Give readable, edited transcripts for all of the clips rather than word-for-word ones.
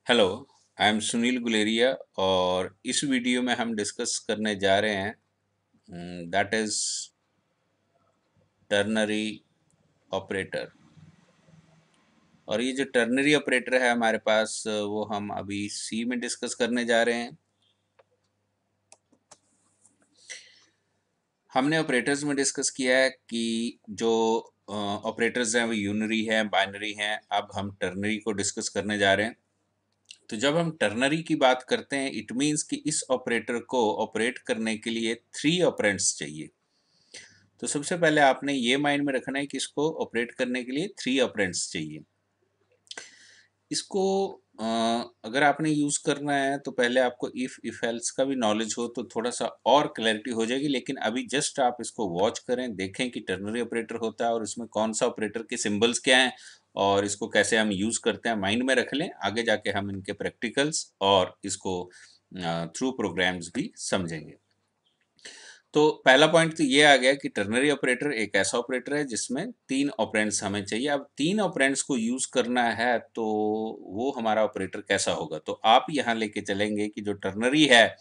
Hello, I am Sunil Guleria और इस video में हम डिस्कस करने जा रहे हैं दैट इज़ टर्नरी ऑपरेटर। और ये जो टर्नरी ऑपरेटर है हमारे पास वो हम अभी सी में डिस्कस करने जा रहे हैं। हमने ऑपरेटर्स में डिस्कस किया है कि जो ऑपरेटर्स हैं वो यूनरी हैं, बाइनरी हैं। अब हम टर्नरी को डिस्कस करने जा रहे हैं। तो जब हम टर्नरी की बात करते हैं इट मीन्स कि इस ऑपरेटर को ऑपरेट करने के लिए 3 ऑपरेंड्स चाहिए। तो सबसे पहले आपने ये माइंड में रखना है कि इसको ऑपरेट करने के लिए 3 ऑपरेंड्स चाहिए। इसको अगर आपने यूज़ करना है तो पहले आपको इफ़ एल्स का भी नॉलेज हो तो थोड़ा सा और क्लैरिटी हो जाएगी, लेकिन अभी जस्ट आप इसको वॉच करें, देखें कि टर्नरी ऑपरेटर होता है और इसमें कौन सा ऑपरेटर के सिंबल्स क्या हैं और इसको कैसे हम यूज़ करते हैं, माइंड में रख लें। आगे जाके हम इनके प्रैक्टिकल्स और इसको थ्रू प्रोग्राम्स भी समझेंगे। तो पहला पॉइंट तो ये आ गया कि टर्नरी ऑपरेटर एक ऐसा ऑपरेटर है जिसमें 3 ऑपरेंड्स हमें चाहिए। अब 3 ऑपरेंड्स को यूज़ करना है तो वो हमारा ऑपरेटर कैसा होगा? तो आप यहाँ लेके चलेंगे कि जो टर्नरी है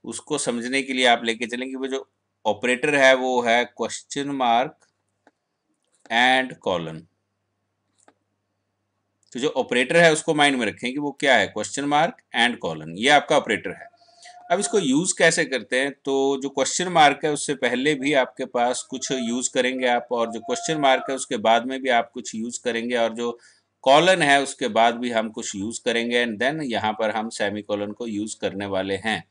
उसको समझने के लिए आप लेके चलेंगे वो जो ऑपरेटर है वो है क्वेश्चन मार्क एंड कॉलन। तो जो ऑपरेटर है उसको माइंड में रखें कि वो क्या है, क्वेश्चन मार्क एंड कॉलन, ये आपका ऑपरेटर है। अब इसको यूज़ कैसे करते हैं? तो जो क्वेश्चन मार्क है उससे पहले भी आपके पास कुछ यूज़ करेंगे आप, और जो क्वेश्चन मार्क है उसके बाद में भी आप कुछ यूज़ करेंगे, और जो कॉलन है उसके बाद भी हम कुछ यूज़ करेंगे, एंड देन यहाँ पर हम सेमी कॉलन को यूज़ करने वाले हैं।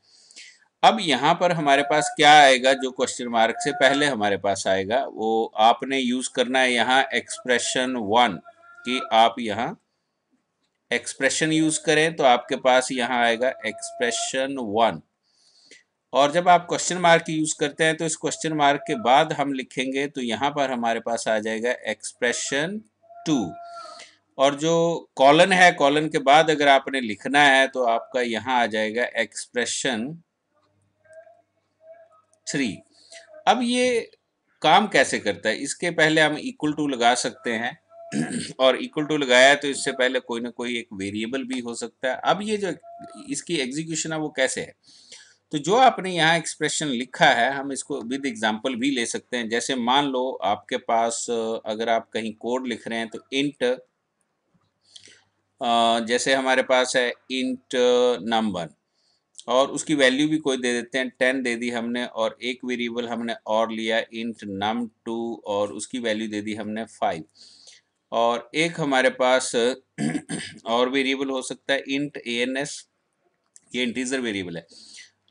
अब यहाँ पर हमारे पास क्या आएगा? जो क्वेश्चन मार्क से पहले हमारे पास आएगा वो आपने यूज़ करना है यहाँ एक्सप्रेशन 1, कि आप यहाँ एक्सप्रेशन यूज़ करें तो आपके पास यहाँ आएगा एक्सप्रेशन 1। और जब आप क्वेश्चन मार्क यूज़ करते हैं तो इस क्वेश्चन मार्क के बाद हम लिखेंगे तो यहाँ पर हमारे पास आ जाएगा एक्सप्रेशन 2। और जो कॉलन है, कॉलन के बाद अगर आपने लिखना है तो आपका यहाँ आ जाएगा एक्सप्रेशन 3। अब ये काम कैसे करता है? इसके पहले हम इक्वल टू लगा सकते हैं और इक्वल टू लगाया तो इससे पहले कोई ना कोई एक वेरिएबल भी हो सकता है। अब ये जो इसकी एग्जीक्यूशन है वो कैसे है? तो जो आपने यहाँ एक्सप्रेशन लिखा है हम इसको विद एग्जांपल भी ले सकते हैं। जैसे मान लो आपके पास अगर आप कहीं कोड लिख रहे हैं तो इंट जैसे हमारे पास है इंट नंबर, और उसकी वैल्यू भी कोई दे देते हैं, 10 दे दी हमने, और एक वेरिएबल हमने और लिया इंट num2 और उसकी वैल्यू दे दी हमने 5। और एक हमारे पास और वेरिएबल हो सकता है इंट ans, ये इंटीजर वेरिएबल है।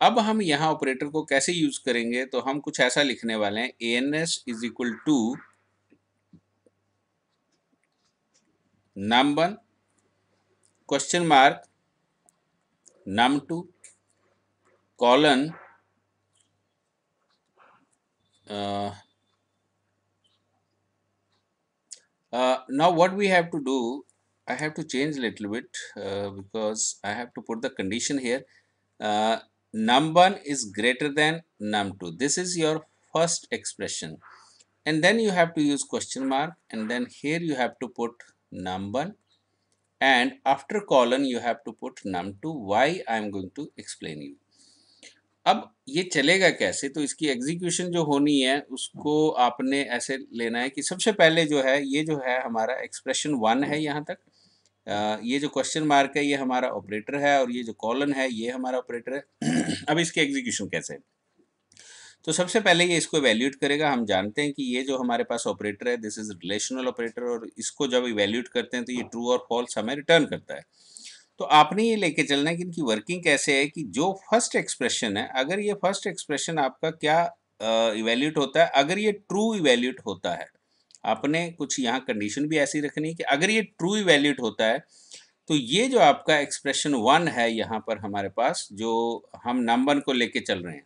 अब हम यहाँ ऑपरेटर को कैसे यूज करेंगे? तो हम कुछ ऐसा लिखने वाले हैं ans is equal to num1 question mark num2 colon now what we have to do, I have to change a little bit because I have to put the condition here. Num1 is greater than num2. This is your first expression, and then you have to use question mark, and then here you have to put num1, and after colon you have to put num2. Why? I am going to explain you. अब ये चलेगा कैसे? तो इसकी execution जो होनी है उसको आपने ऐसे लेना है कि सबसे पहले जो है ये जो है हमारा एक्सप्रेशन 1 है यहाँ तक। ये जो क्वेश्चन मार्क है ये हमारा ऑपरेटर है, और ये जो कॉलन है ये हमारा ऑपरेटर है। अब इसकी एग्जीक्यूशन कैसे है? तो सबसे पहले ये इसको इवैल्यूएट करेगा। हम जानते हैं कि ये जो हमारे पास ऑपरेटर है दिस इज रिलेशनल ऑपरेटर, और इसको जब इवैल्यूएट करते हैं तो ये ट्रू और फॉल्स हमें रिटर्न करता है। तो आपने ये लेके चलना है कि इनकी वर्किंग कैसे है, कि जो फर्स्ट एक्सप्रेशन है अगर ये फर्स्ट एक्सप्रेशन आपका क्या इवैल्यूएट होता है, अगर ये ट्रू इवैल्यूएट होता है, आपने कुछ यहाँ कंडीशन भी ऐसी रखनी है कि अगर ये ट्रू इवैल्यूएट होता है तो ये जो आपका एक्सप्रेशन 1 है यहाँ पर हमारे पास जो हम नंबर को लेके चल रहे हैं,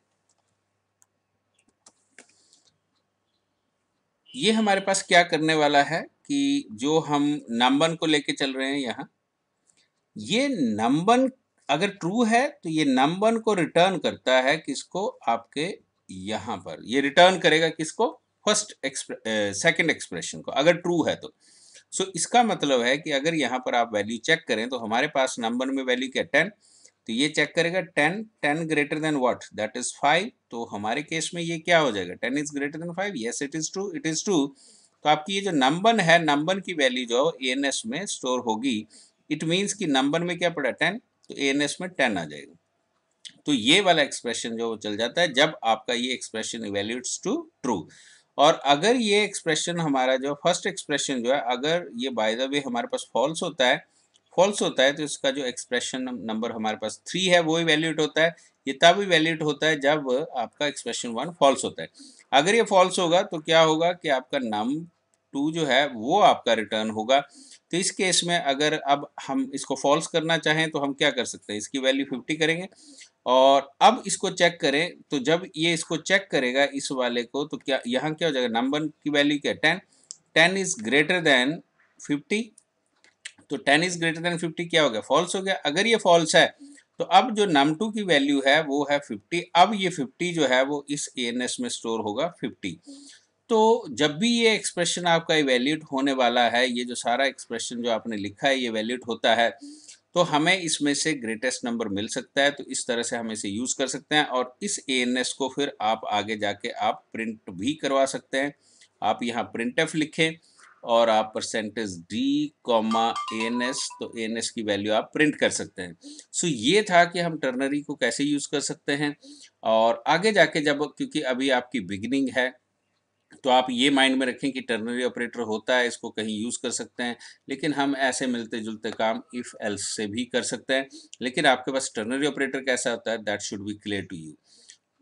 ये हमारे पास क्या करने वाला है कि जो हम नंबर को लेके चल रहे हैं यहाँ, ये नंबर अगर ट्रू है तो ये नंबर को रिटर्न करता है किसको? आपके यहाँ पर ये रिटर्न करेगा किसको? फर्स्ट सेकंड एक्सप्रेशन को, अगर ट्रू है तो। सो इसका मतलब है कि अगर यहाँ पर आप वैल्यू चेक करें तो हमारे पास नंबर में वैल्यू क्या 10, तो ये चेक करेगा 10, 10 greater than what, that is 5। तो हमारे केस में ये क्या हो जाएगा, 10 is greater than 5, yes it is true, it is true. तो आपकी ये जो नंबर है, नंबर की वैल्यू जो एएनएस में स्टोर होगी, इट मीन्स कि नंबर में क्या पड़ा 10, तो एएनएस में 10 आ जाएगा। तो ये वाला एक्सप्रेशन जो चल जाता है जब आपका ये एक्सप्रेशन इवैल्यूएट्स टू ट्रू। और अगर ये एक्सप्रेशन हमारा जो फर्स्ट एक्सप्रेशन जो है, अगर ये बाय द वे हमारे पास फॉल्स होता है तो इसका जो एक्सप्रेशन नंबर हमारे पास 3 है वो इवैल्यूएट होता है। ये तब इवैल्यूएट होता है जब आपका एक्सप्रेशन 1 फॉल्स होता है। अगर ये फॉल्स होगा तो क्या होगा कि आपका नम 2 जो है वो आपका रिटर्न होगा। तो इस केस में अगर अब हम इसको फॉल्स करना चाहें तो हम क्या कर सकते हैं, इसकी वैल्यू 50 करेंगे। और अब इसको चेक करें तो जब ये इसको चेक करेगा इस वाले को, तो क्या यहाँ क्या हो जाएगा, नंबर की वैल्यू क्या 10, 10 इज ग्रेटर देन 50। तो 10 इज ग्रेटर देन 50 क्या हो गया, फॉल्स हो गया। अगर ये फॉल्स है तो अब जो num2 की वैल्यू है वो है 50। अब ये 50 जो है वो इस एएनएस में स्टोर होगा 50। तो जब भी ये एक्सप्रेशन आपका इवैल्यूएट होने वाला है, ये जो सारा एक्सप्रेशन जो आपने लिखा है ये वैल्यूएट होता है, तो हमें इसमें से ग्रेटेस्ट नंबर मिल सकता है। तो इस तरह से हम इसे यूज़ कर सकते हैं और इस एएनएस को फिर आप आगे जाके आप प्रिंट भी करवा सकते हैं। आप यहाँ प्रिंटफ लिखें और आप परसेंटेज डी कॉमा एएनएस, तो एएनएस की वैल्यू आप प्रिंट कर सकते हैं। सो ये था कि हम टर्नरी को कैसे यूज़ कर सकते हैं। और आगे जाके जब, क्योंकि अभी आपकी बिगिनिंग है, तो आप ये माइंड में रखें कि टर्नरी ऑपरेटर होता है, इसको कहीं यूज़ कर सकते हैं, लेकिन हम ऐसे मिलते जुलते काम इफ़ एल्स से भी कर सकते हैं। लेकिन आपके पास टर्नरी ऑपरेटर कैसा होता है, that should be clear to you.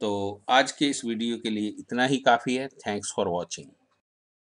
तो आज के इस वीडियो के लिए इतना ही काफ़ी है। Thanks for watching.